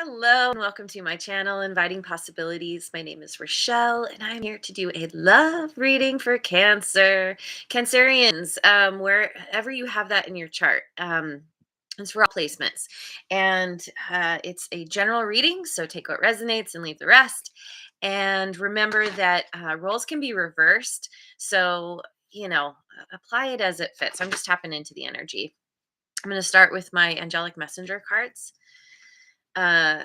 Hello and welcome to my channel, Inviting Possibilities. My name is Rochelle and I'm here to do a love reading for Cancer. Cancerians, wherever you have that in your chart. It's for all placements. And it's a general reading, so take what resonates and leave the rest. And remember that roles can be reversed. So, apply it as it fits. I'm just tapping into the energy. I'm going to start with my angelic messenger cards. Uh,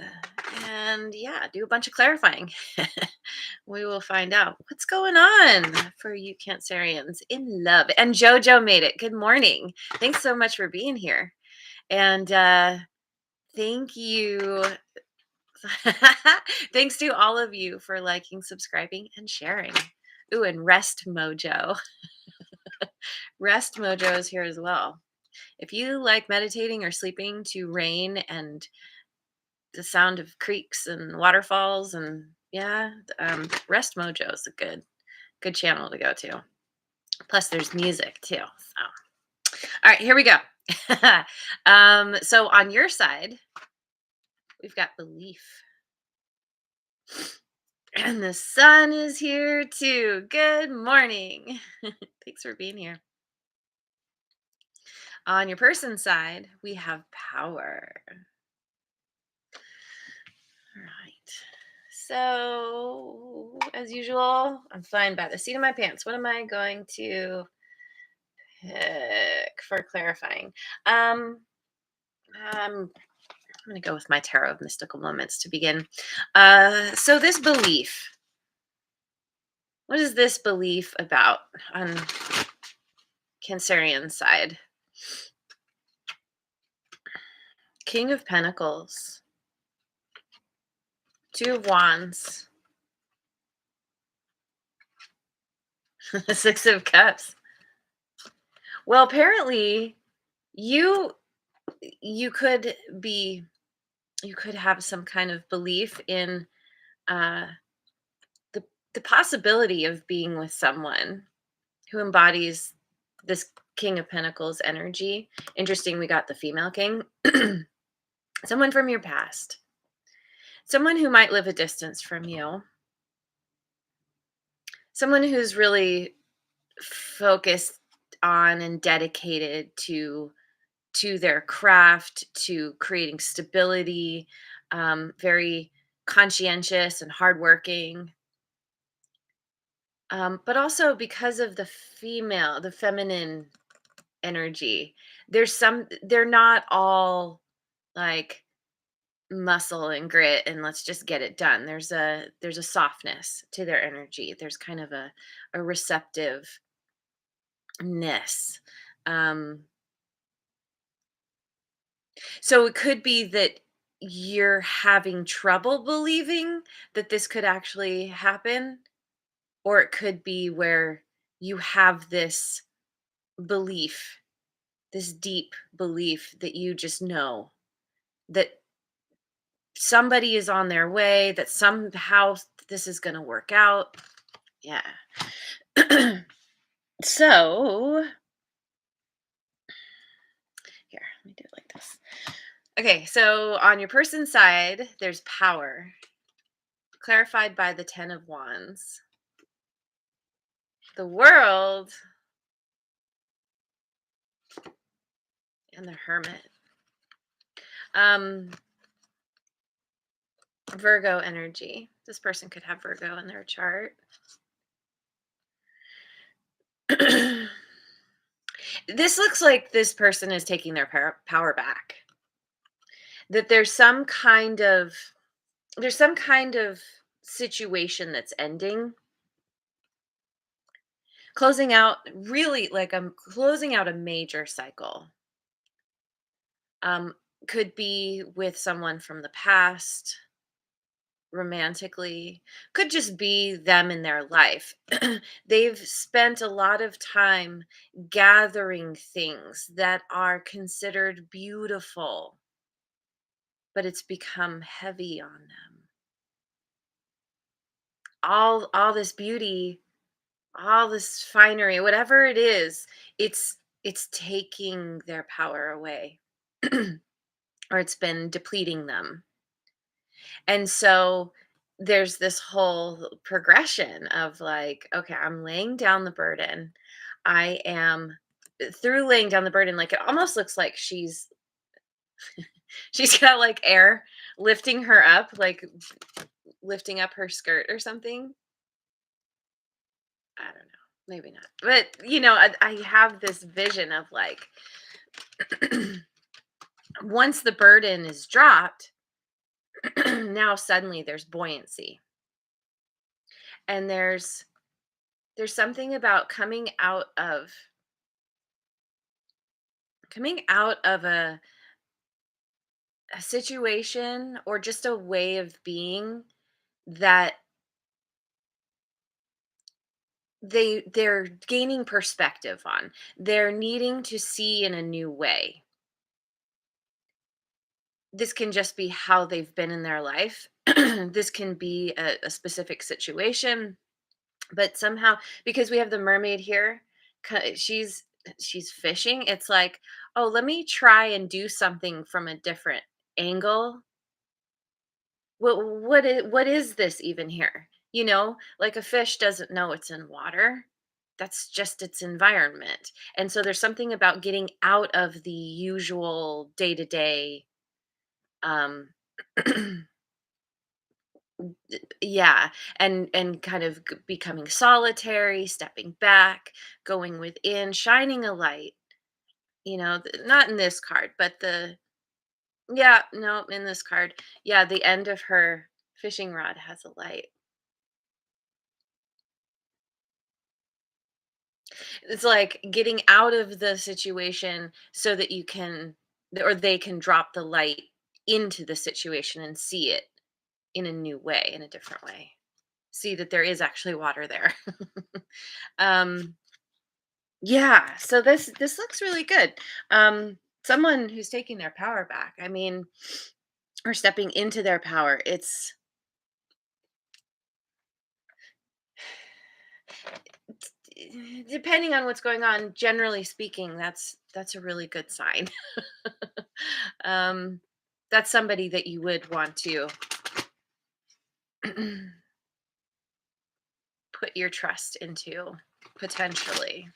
and yeah, do a bunch of clarifying. We will find out what's going on for you Cancerians in love. And Jojo made it. Good morning. Thanks so much for being here. And thank you. Thanks to all of you for liking, subscribing, and sharing. Ooh, and Rest Mojo. Rest Mojo is here as well. If you like meditating or sleeping to rain and the sound of creeks and waterfalls and Rest Mojo is a good channel to go to. Plus there's music too. So all right, here we go. So on your side, we've got belief. And the sun is here too. Good morning. Thanks for being here. On your person side, we have power. All right. So, as usual, I'm flying by the seat of my pants. What am I going to pick for clarifying? I'm going to go with my Tarot of Mystical Moments to begin. So, this belief. What is this belief about on Cancerian side? King of Pentacles. Two of Wands. The Six of Cups. Well, apparently you could have some kind of belief in uh, the possibility of being with someone who embodies this King of Pentacles energy. Interesting, we got the female king. Someone from your past. Someone who might live a distance from you. Someone who's really focused on and dedicated to their craft, to creating stability, very conscientious and hardworking. But also because of the feminine energy, they're not all like muscle and grit and let's just get it done. There's a softness to their energy. There's kind of a receptiveness. Um, so it could be that you're having trouble believing that this could actually happen, or it could be where you have this belief, this deep belief that you just know that somebody is on their way, that somehow this is going to work out. Yeah. So, here, let me do it like this. Okay, so on your person's side, there's power, clarified by the Ten of Wands. The World and the Hermit. Virgo energy. This person could have Virgo in their chart. This looks like this person is taking their power back. That there's some kind of situation that's ending. Closing out, really, like I'm closing out a major cycle. Could be with someone from the past, romantically, could just be them in their life. They've spent a lot of time gathering things that are considered beautiful, but it's become heavy on them. All this beauty, all this finery, whatever it is, it's taking their power away. Or it's been depleting them. And so there's this whole progression of like, okay, I'm laying down the burden. I am through laying down the burden, like it almost looks like she's got like air lifting her up, like lifting up her skirt or something. I don't know. Maybe not. But I have this vision of like once the burden is dropped, now suddenly there's buoyancy. And there's something about coming out of a situation or just a way of being that they're gaining perspective on. They're needing to see in a new way. This can just be how they've been in their life. This can be a specific situation, but somehow because we have the mermaid here, she's fishing. It's like, oh, let me try and do something from a different angle. What is this even here? Like a fish doesn't know it's in water. That's just its environment. And so there's something about getting out of the usual day-to-day, um yeah, and kind of becoming solitary, stepping back, going within, shining a light, not in this card, but yeah, no, in this card. Yeah, the end of her fishing rod has a light. It's like getting out of the situation so that you can or they can drop the light into the situation and see it in a new way, in a different way. See that there is actually water there. um yeah, so this looks really good. Someone who's taking their power back. I mean, or stepping into their power. It's depending on what's going on, generally speaking, that's a really good sign. um that's somebody that you would want to put your trust into, potentially.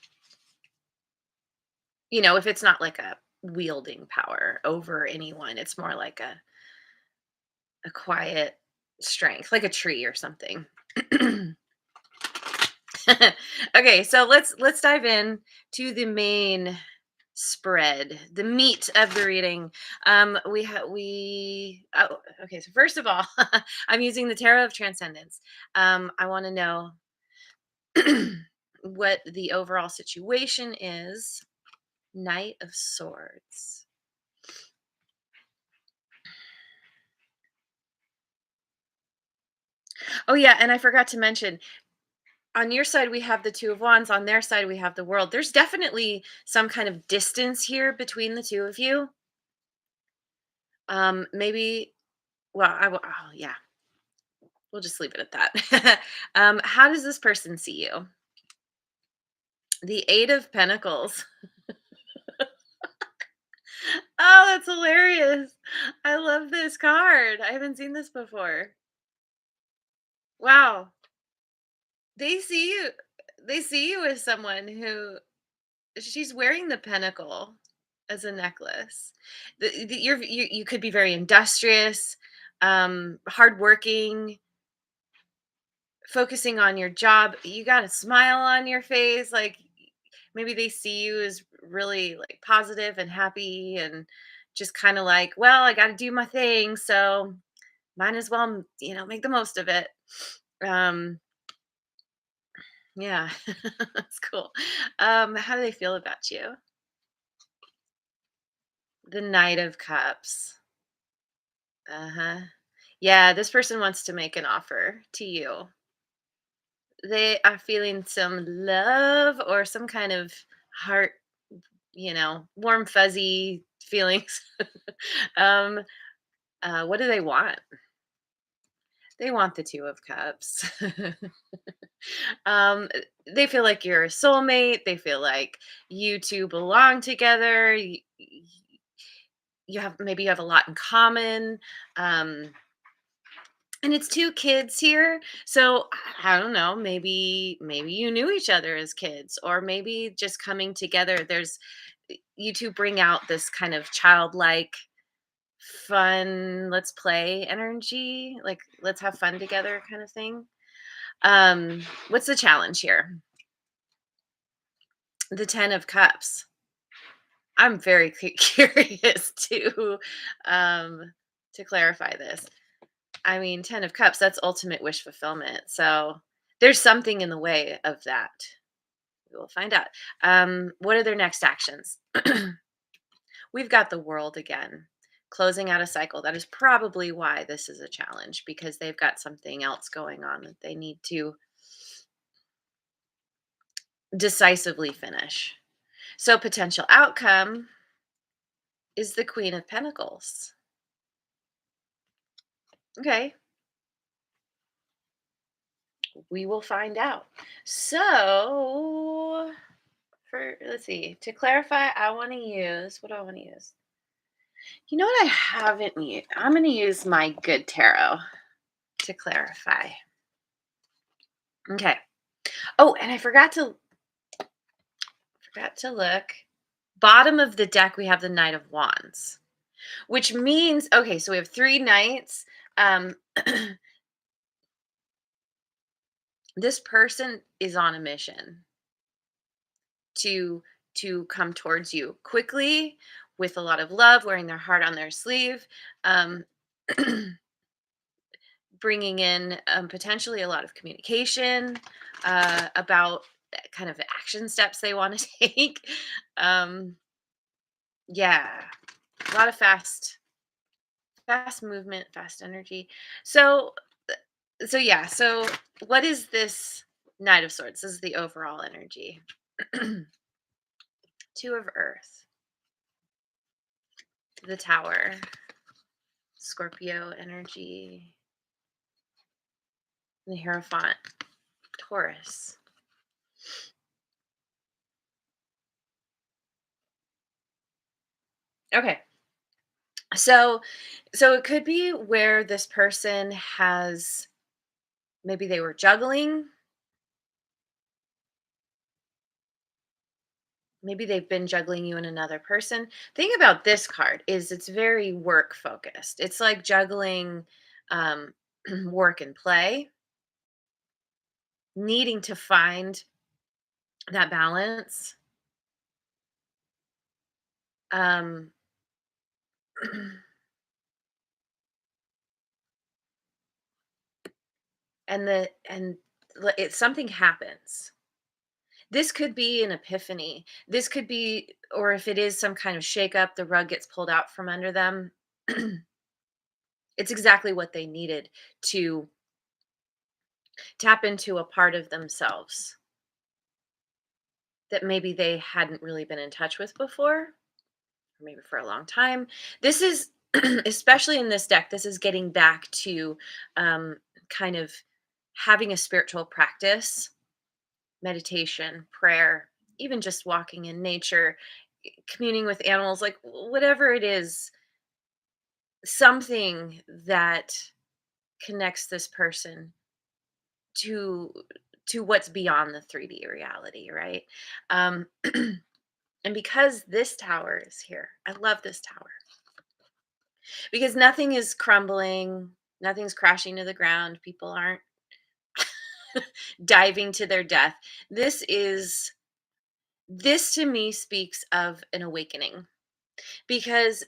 If it's not like a wielding power over anyone, it's more like a quiet strength, like a tree or something. Okay, so let's dive in to the main spread, the meat of the reading. Okay, so first of all, I'm using the Tarot of Transcendence. I want to know what the overall situation is. Knight of Swords. Oh yeah, and I forgot to mention, on your side we have the Two of Wands, on their side we have the World. There's definitely some kind of distance here between the two of you. Maybe, well, oh, yeah, we'll just leave it at that. How does this person see you? The Eight of Pentacles. Oh, that's hilarious. I love this card. I haven't seen this before. Wow. They see you they see you as someone who she's wearing the pentacle as a necklace. You could be very industrious, hardworking, focusing on your job. You got a smile on your face, like maybe they see you as really like positive and happy and just kind of like, well, I got to do my thing, so might as well, make the most of it. Um, yeah, that's cool. How do they feel about you? The Knight of Cups. Uh-huh. Yeah, this person wants to make an offer to you. They are feeling some love or some kind of heart, warm, fuzzy feelings. um, what do they want? They want the Two of Cups. um, they feel like you're a soulmate. They feel like you two belong together. You have maybe you have a lot in common. Um, And it's 2 kids here, so I don't know, maybe you knew each other as kids, or maybe just coming together, you 2 bring out this kind of childlike, fun, let's play energy, like, let's have fun together kind of thing. What's the challenge here? The 10 of cups. I'm very curious um, to clarify this. I mean, 10 of cups, that's ultimate wish fulfillment. So there's something in the way of that. We will find out. What are their next actions? We've got the world again, closing out a cycle. That is probably why this is a challenge, because they've got something else going on that they need to decisively finish. So, potential outcome is the Queen of Pentacles. Okay, we will find out. So, let's see, to clarify, I want to use, what do I want to use? You know what I haven't used? I'm going to use my good tarot to clarify. Okay. Oh, and I forgot to look. Bottom of the deck, we have the Knight of Wands, which means, okay, so we have 3 knights. Um, this person is on a mission to come towards you quickly, with a lot of love, wearing their heart on their sleeve, um, bringing in, potentially a lot of communication, about kind of action steps they want to take. um, yeah, a lot of fast movement, fast energy. So yeah, so what is this Knight of Swords? This is the overall energy. 2 of Earth, the Tower, Scorpio energy, the Hierophant, Taurus. Okay. So it could be where this person has, maybe they were juggling, maybe they've been juggling you and another person. Thing about this card is it's very work focused. It's like juggling, um work and play, needing to find that balance. Um and something happens. This could be an epiphany. This could be, or if it is some kind of shakeup, the rug gets pulled out from under them. It's exactly what they needed to tap into a part of themselves that maybe they hadn't really been in touch with before, or maybe for a long time. This is, especially in this deck, this is getting back to, kind of having a spiritual practice, meditation, prayer, even just walking in nature, communing with animals, like whatever it is, something that connects this person to what's beyond the 3D reality, right? Um, and because this tower is here, I love this tower because nothing is crumbling, nothing's crashing to the ground, people aren't diving to their death. This is this to me speaks of an awakening, because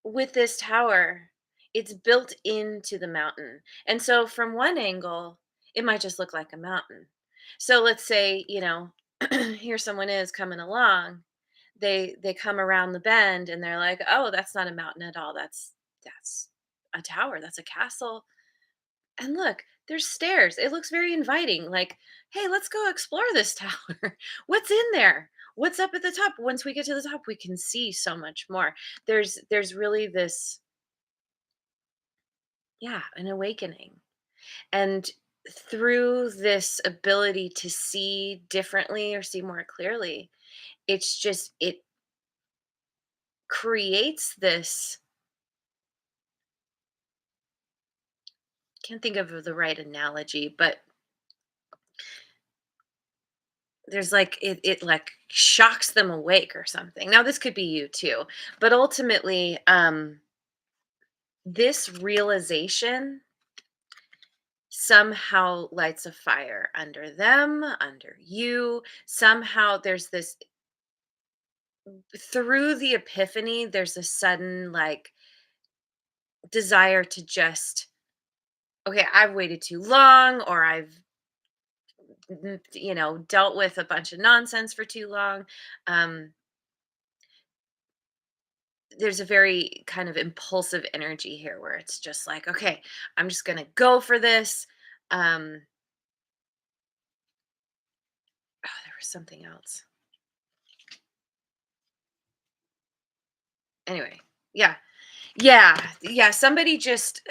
with this tower, it's built into the mountain. And so from one angle, it might just look like a mountain. So let's say, here someone is coming along, they come around the bend and they're like, "Oh, that's not a mountain at all. That's a tower. That's a castle." And look, there's stairs. It looks very inviting. Like, "Hey, let's go explore this tower. What's in there? What's up at the top?" Once we get to the top, we can see so much more. There's really this, yeah, an awakening. And through this ability to see differently or see more clearly, it creates this can't think of the right analogy, but there's like it like shocks them awake or something. Now this could be you too, but ultimately this realization somehow lights a fire under them, under you. Somehow there's this, through the epiphany, there's a sudden like desire to just, okay, I've waited too long, or I've dealt with a bunch of nonsense for too long. um there's a very kind of impulsive energy here where it's just like, okay, I'm just gonna go for this. Oh, there was something else. Anyway, yeah, yeah, somebody just,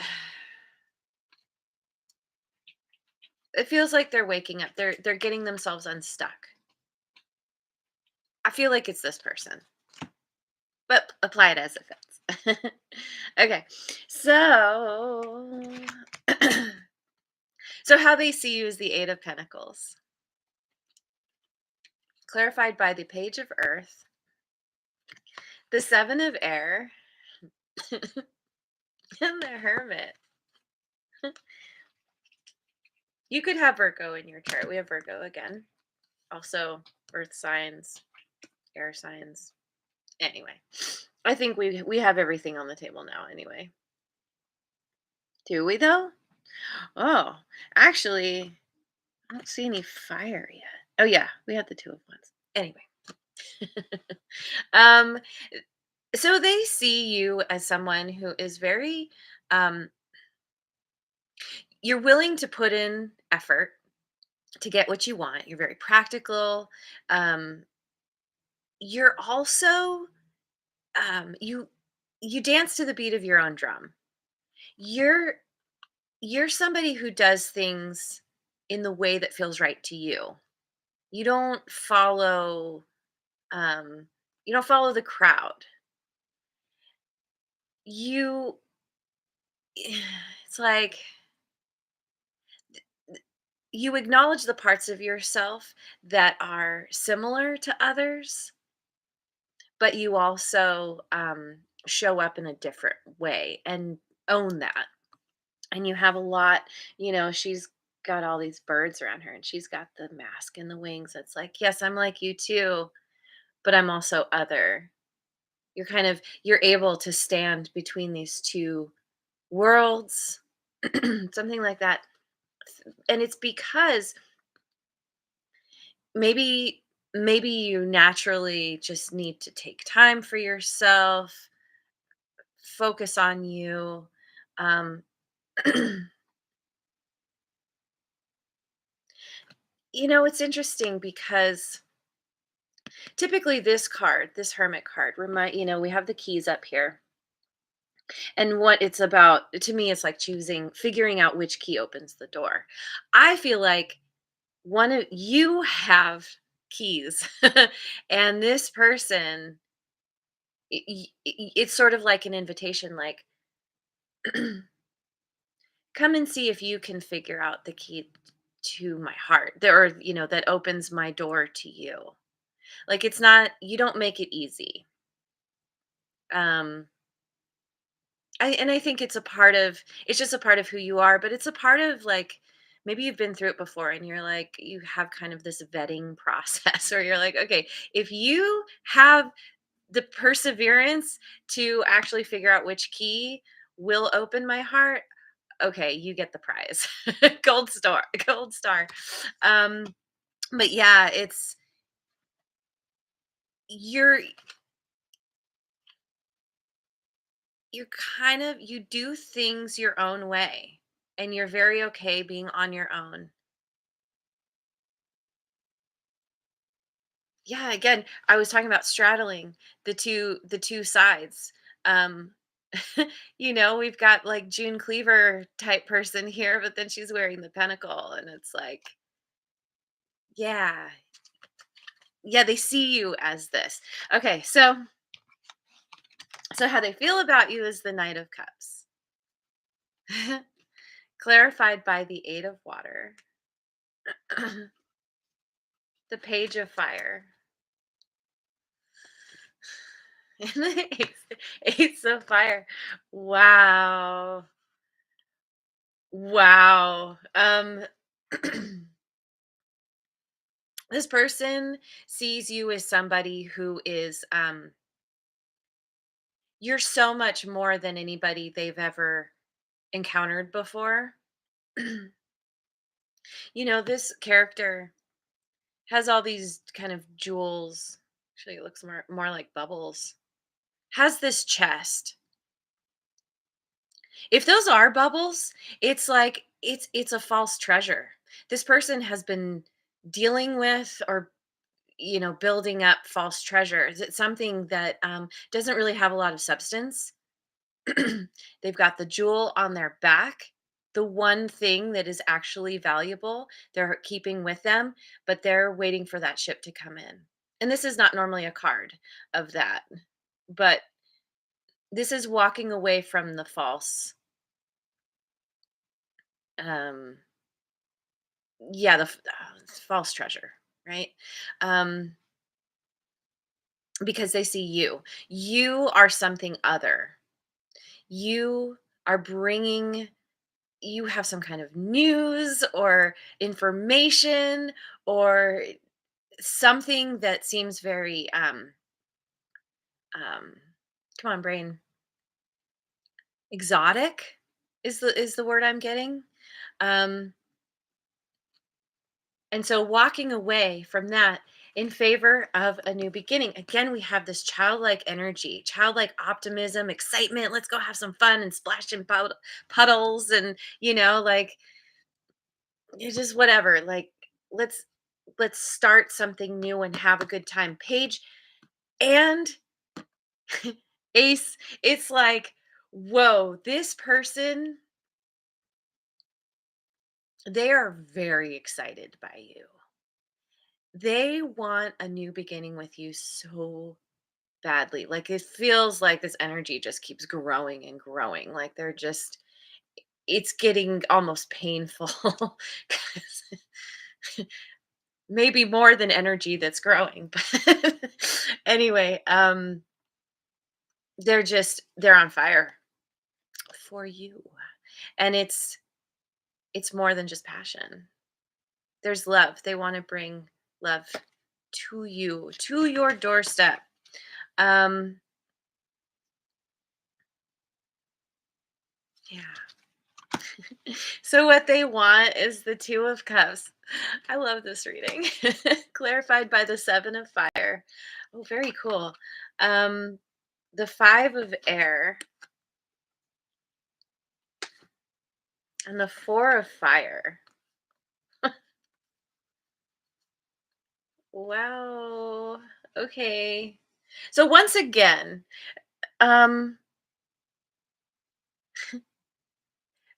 it feels like they're waking up, they're getting themselves unstuck. I feel like it's this person, but apply it as it fits. Okay, so so how they see you is the Eight of Pentacles, clarified by the Page of Earth, the Seven of Air, and the Hermit. You could have Virgo in your chart. We have Virgo again. Also, earth signs, air signs. Anyway, I think we have everything on the table now anyway. Do we though? Oh, actually, I don't see any fire yet. Oh yeah, we had the Two of Wands. Anyway. um so they see you as someone who is very, um you're willing to put in effort to get what you want. You're very practical. You're also, you dance to the beat of your own drum. You're you're somebody who does things in the way that feels right to you. You don't follow, um you don't follow the crowd. You it's like you acknowledge the parts of yourself that are similar to others, but you also, show up in a different way and own that. And you have a lot, she's got all these birds around her and she's got the mask and the wings. It's like, yes, I'm like you too, but I'm also other. You're able to stand between these two worlds, something like that. And it's because maybe maybe you naturally just need to take time for yourself, focus on you. Um, it's interesting because typically this card, this Hermit card, we have the keys up here. And what it's about to me, it's like figuring out which key opens the door. I feel like one of you have keys, and this person, it's sort of like an invitation, like, come and see if you can figure out the key to my heart, that opens my door to you. Like, it's not, you don't make it easy. um I think it's just a part of who you are, but it's a part of, like, maybe you've been through it before and you're like, you have kind of this vetting process where you're like, okay, if you have the perseverance to actually figure out which key will open my heart, okay, you get the prize. Gold star. Um, but yeah, it's, you're you're you do things your own way, and you're very okay being on your own. Yeah, again, I was talking about straddling the two sides. Um we've got like June Cleaver type person here, but then she's wearing the pentacle and it's like, yeah. Yeah, they see you as this. Okay, so how they feel about you is the Knight of Cups. clarified by the aid of water. The page of fire. And the ace of fire. Wow. Wow. This person sees you as somebody who is you're so much more than anybody they've ever encountered before. This character has all these kind of jewels. Actually, it looks more like bubbles. Has this chest. If those are bubbles, it's like it's a false treasure. This person has been dealing with or building up false treasures. It's something that doesn't really have a lot of substance. They've got the jewel on their back, the one thing that is actually valuable, they're keeping with them, but they're waiting for that ship to come in. And this is not normally a card of that, but this is walking away from the um, yeah, false treasure, right? Um, because they see you. You are something other. You are bringing you have some kind of news or information or something that seems very um come on brain, exotic is the word I'm getting. um and so walking away from that in favor of a new beginning, again we have this childlike energy, childlike optimism, excitement. Let's go have some fun and splash in puddles, and like it's just whatever. Like, let's let's start something new and have a good time. Page and Ace, it's like, whoa, this person, they are very excited by you. They want a new beginning with you so badly. Like, it feels like this energy just keeps growing and growing. Like, it's getting almost painful. 'Cause maybe more than energy that's growing. But anyway, they're on fire for you. And it's more than just passion. There's love. They want to bring love to you, to your doorstep. Um yeah. So what they want is the 2 of cups. I love this reading. Clarified by the 7 of fire. Oh, very cool. Um the 5 of air and the 4 of fire. Wow. Okay. So once again, um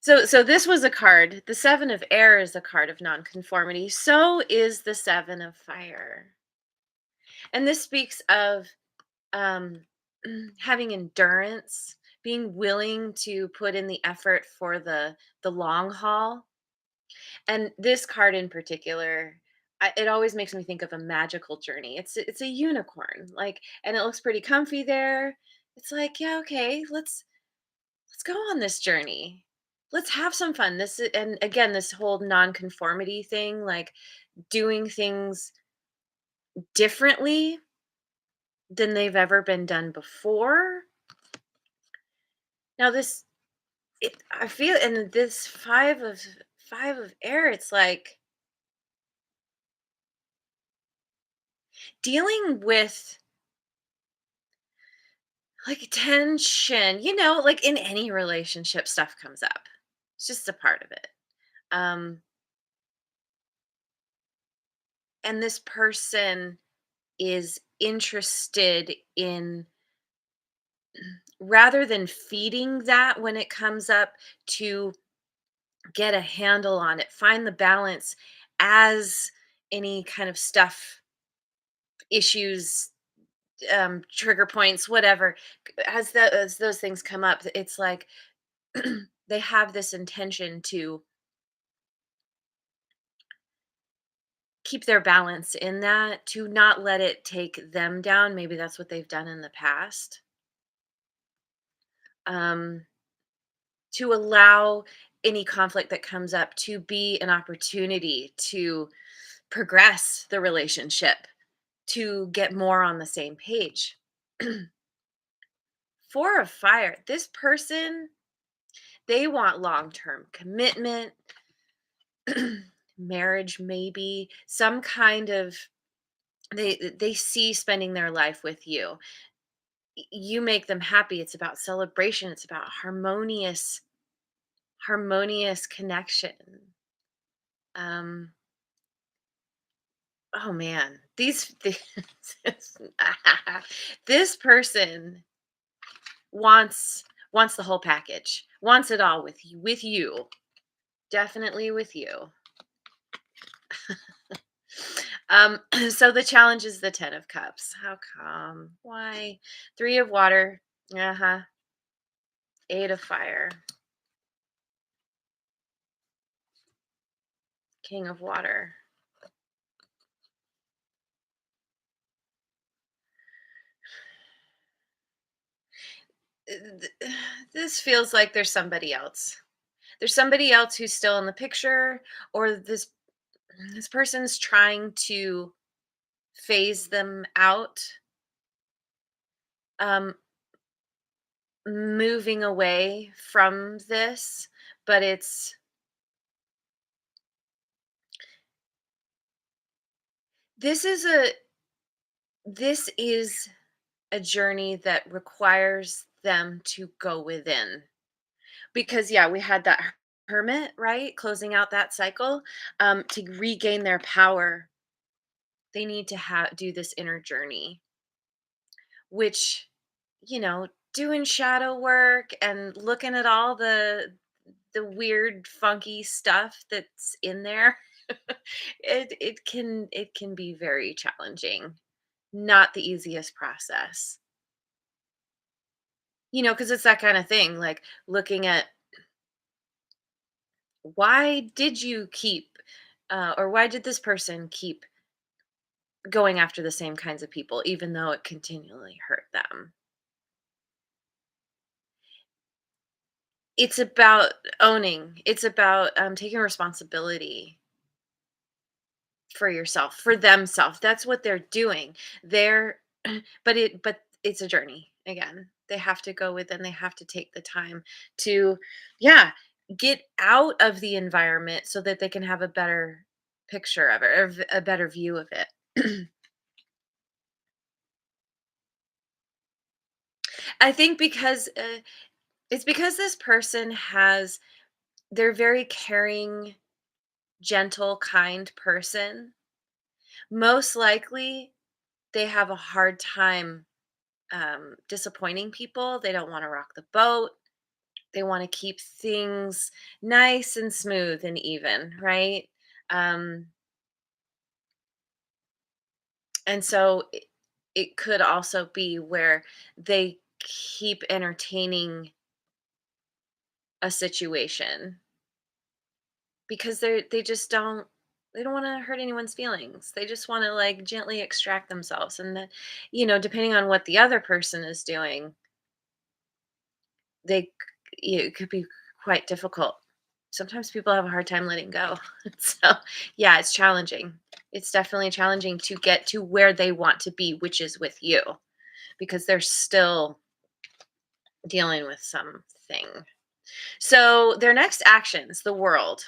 so this was a card. The 7 of air is a card of nonconformity. So is the 7 of fire. And this speaks of um having endurance, being willing to put in the effort for the long haul. And this card in particular, it always makes me think of a magical journey. It's a unicorn, like, and it looks pretty comfy there. It's like, yeah, okay, let's go on this journey. Let's have some fun. And again, this whole nonconformity thing, like doing things differently than they've ever been done before. Now I feel, and this five of air, it's like dealing with like tension, like in any relationship, stuff comes up. It's just a part of it. Um, and this person is interested in, rather than feeding that when it comes up, to get a handle on it, find the balance as any kind of stuff, issues, trigger points, whatever, as those things come up. It's like They have this intention to keep their balance in that, to not let it take them down. Maybe that's what they've done in the past. Um, to allow any conflict that comes up to be an opportunity to progress the relationship, to get more on the same page. Four of fire, this person, they want long-term commitment, marriage, maybe some kind of, they see spending their life with you. You make them happy. It's about celebration. It's about harmonious connection. Um, oh man, this person wants the whole package. Wants it all with you. With you, definitely with you. So the challenge is the 10 of cups. How come? Why? 3 of water. Uh-huh. 8 of fire. King of water. This feels like there's somebody else. There's somebody else who's still in the picture, or this person's trying to phase them out, um, moving away from this, but this is a this is a journey that requires them to go within. Because yeah, we had that hermit, right? Closing out that cycle. To regain their power, they need to do this inner journey, which, doing shadow work and looking at all the weird funky stuff that's in there. It can be very challenging, not the easiest process. Because it's that kind of thing, like looking at, why did you keep, or why did this person keep going after the same kinds of people, even though it continually hurt them? It's about owning. It's about, taking responsibility for yourself, for themselves. That's what they're doing. They're but it's a journey. Again, they have to go within. They have to take the time to, yeah, get out of the environment so that they can have a better picture of it, or a better view of it. I think because, it's because this person they're very caring, gentle, kind person. Most likely, they have a hard time, disappointing people. They don't want to rock the boat. They want to keep things nice and smooth and even, right? Um, and so it could also be where they keep entertaining a situation because they just don't want to hurt anyone's feelings. They just want to like gently extract themselves, and that, depending on what the other person is doing, it could be quite difficult. Sometimes people have a hard time letting go. So, yeah, it's challenging. It's definitely challenging to get to where they want to be, which is with you, because they're still dealing with something. So, their next actions, the world,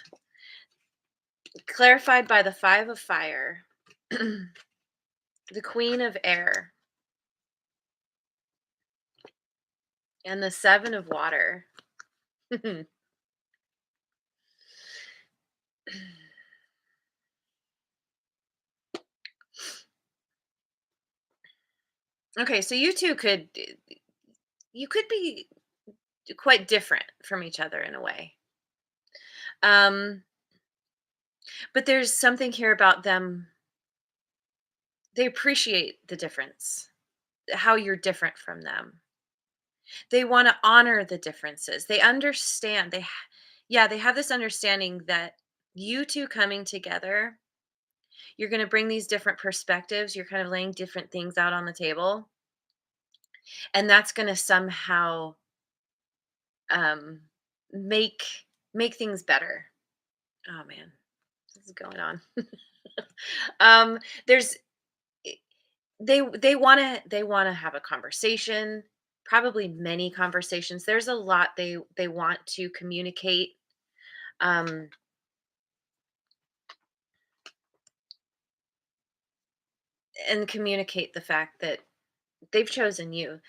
clarified by the 5 of fire, the queen of air, and the 7 of water. Okay, so you could be quite different from each other in a way. Um, but there's something here about them. They appreciate the difference, how you're different from them. They wanna honor the differences. They understand. Yeah, they have this understanding that you 2 coming together, you're gonna bring these different perspectives, you're kind of laying different things out on the table, and that's gonna somehow, um, make make things better. Oh, man, this is going on. Um, there's they wanna have a conversation, probably many conversations. There's a lot they want to communicate, um, and communicate the fact that they've chosen you.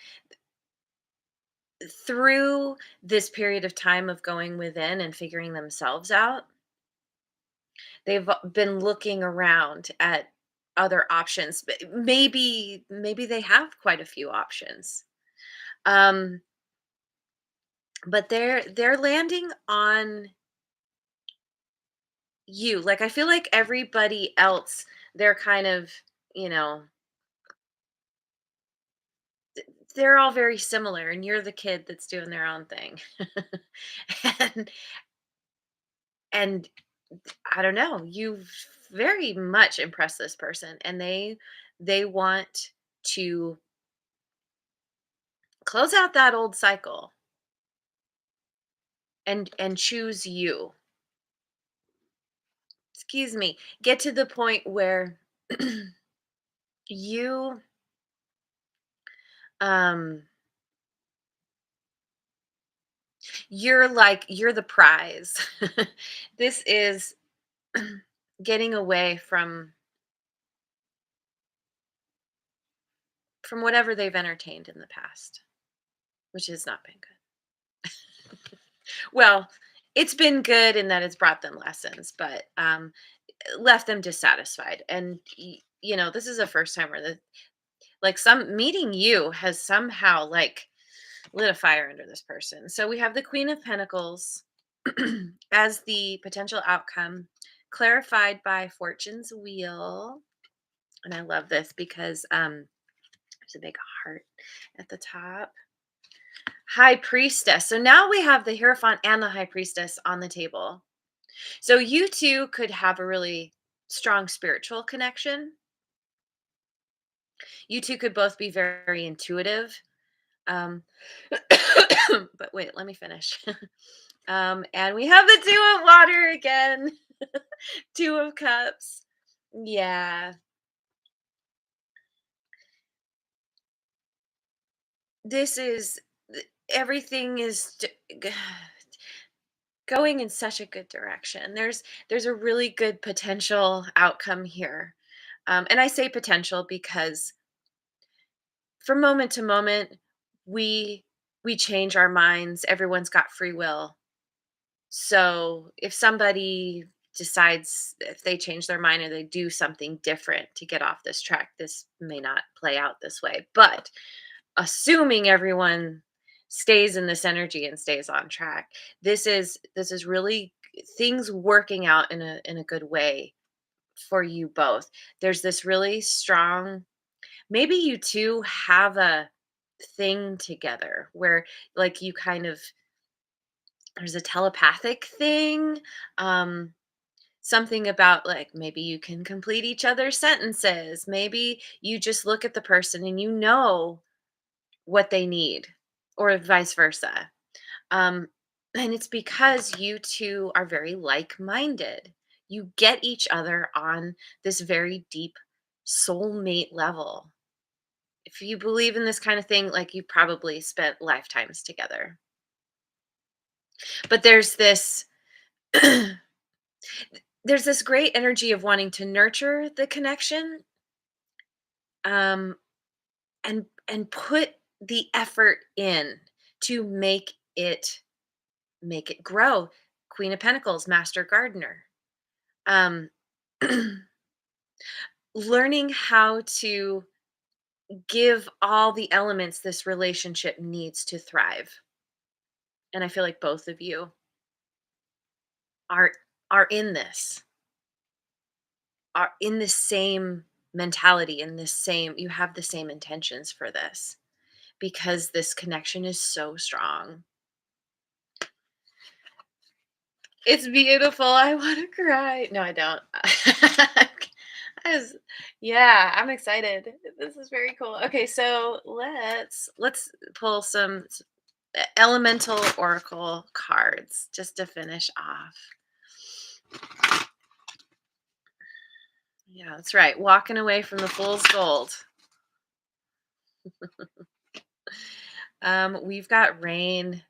Through this period of time of going within and figuring themselves out, they've been looking around at other options, but maybe they have quite a few options. Um, but they're landing on you. Like, I feel like everybody else, they're kind of, you know, they're all very similar, and you're the kid that's doing their own thing. and and I don't know, you've very much impressed this person, and they want to close out that old cycle and choose you. Excuse me. Get to the point where you um you're the prize. This is getting away from whatever they've entertained in the past, which has not been good. Well, it's been good in that it's brought them lessons, but left them dissatisfied. And this is a first timer that, like, some meeting you has somehow, like, lit a fire under this person. So we have the Queen of Pentacles as the potential outcome, clarified by Fortune's wheel. And I love this because there's a big heart at the top. High Priestess. So now we have the Hierophant and the High Priestess on the table. So you two could have a really strong spiritual connection. You two could both be very intuitive. Um, but wait, let me finish. And we have the Two of Water again, Two of Cups. Yeah, this is everything is going in such a good direction. There's a really good potential outcome here. And I say potential because from moment to moment, we we change our minds. Everyone's got free will. So if somebody decides, if they change their mind or they do something different to get off this track, this may not play out this way. But assuming everyone stays in this energy and stays on track, this is really things working out in a good way for you both. There's this really strong, maybe you two have a thing together where, like, you kind of, there's a telepathic thing, um something about, like, maybe you can complete each other's sentences, maybe you just look at the person and you know what they need, or vice versa. um and it's because you two are very like-minded. You get each other on this very deep soulmate level. If you believe in this kind of thing, like, you probably spent lifetimes together. But there's this great energy of wanting to nurture the connection, um and put the effort in to make it grow. Queen of Pentacles, master gardener. um Learning how to give all the elements this relationship needs to thrive. And I feel like both of you are are in this, are in the same mentality, in this same, you have the same intentions for this. because this connection is so strong. It's beautiful. I want to cry. No, I don't. I was, yeah, I'm excited. This is very cool. Okay, so let's pull some elemental oracle cards just to finish off. Yeah, that's right. Walking away from the fool's gold. We've got rain.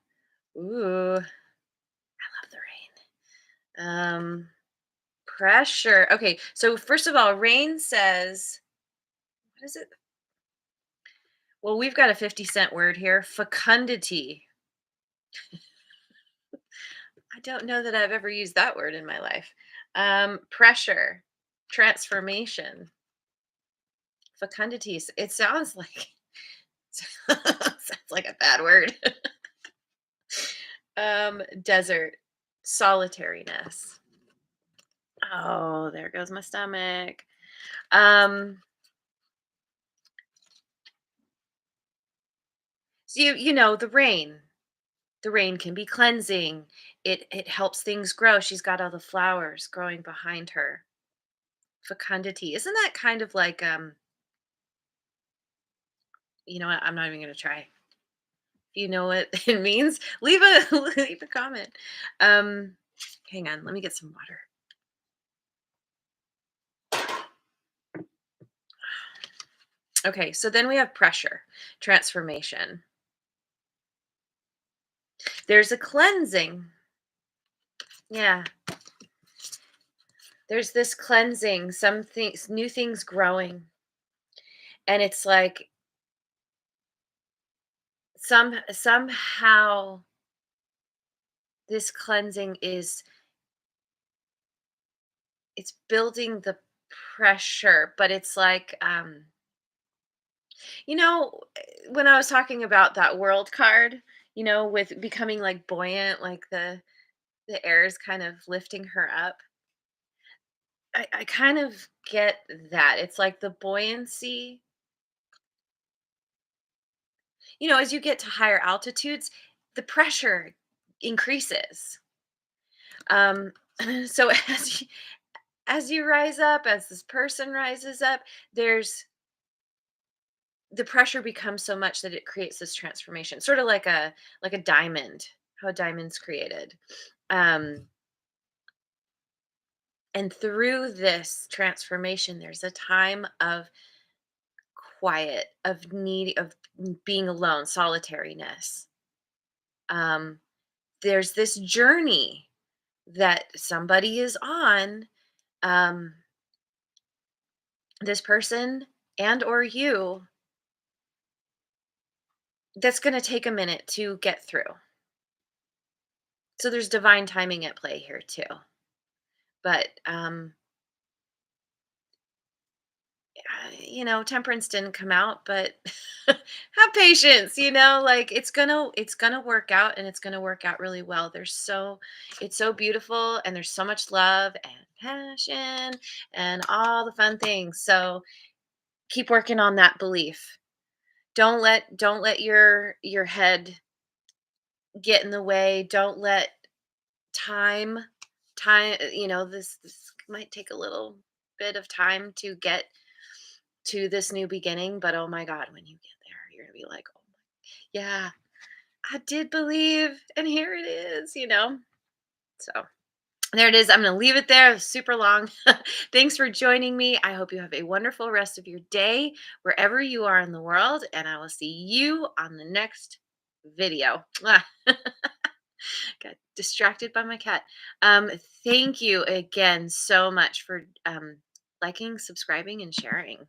Ooh, I love the rain. Pressure. Okay, so first of all, rain says, what is it? Well, we've got a 50-cent word here, fecundity. I don't know that I've ever used that word in my life. Pressure, transformation, fecundity. It sounds like sounds like a bad word. Desert, solitariness. Oh, there goes my stomach. Um, so you know the rain. The rain can be cleansing. It helps things grow. She's got all the flowers growing behind her. Fecundity. Isn't that kind of like you know what? I'm not even gonna try. If you know what it means, leave a leave a comment. Um, hang on, let me get some water. Okay, so then we have pressure, transformation. There's a cleansing. Yeah, there's this cleansing, some things, new things growing. And it's like somehow this cleansing is it's building the pressure, but it's like you know, when I was talking about that world card, you know, with becoming like buoyant, like the air is kind of lifting her up. I kind of get that. It's like the buoyancy, you know, as you get to higher altitudes, the pressure increases. Um, so as you rise up, as this person rises up, there's the pressure becomes so much that it creates this transformation, sort of like a diamond, how a diamond's created. Um, and through this transformation, there's a time of quiet, of need, of being alone, solitariness. Um, there's this journey that somebody is on. Um, this person and or you, that's going to take a minute to get through. So there's divine timing at play here too. But you know, temperance didn't come out, but have patience, you know, like it's gonna work out, and it's gonna work out really well. It's so beautiful, and there's so much love and passion and all the fun things. So keep working on that belief. Don't let your head get in the way. Don't let time you know, this might take a little bit of time to get to this new beginning, but oh my god, when you get there, you're gonna be like, oh yeah, I did believe, and here it is, you know. So there it is. I'm gonna leave it there. It was super long. Thanks for joining me. I hope you have a wonderful rest of your day wherever you are in the world, and I will see you on the next video. Got distracted by my cat. Um, Thank you again so much for liking, subscribing, and sharing.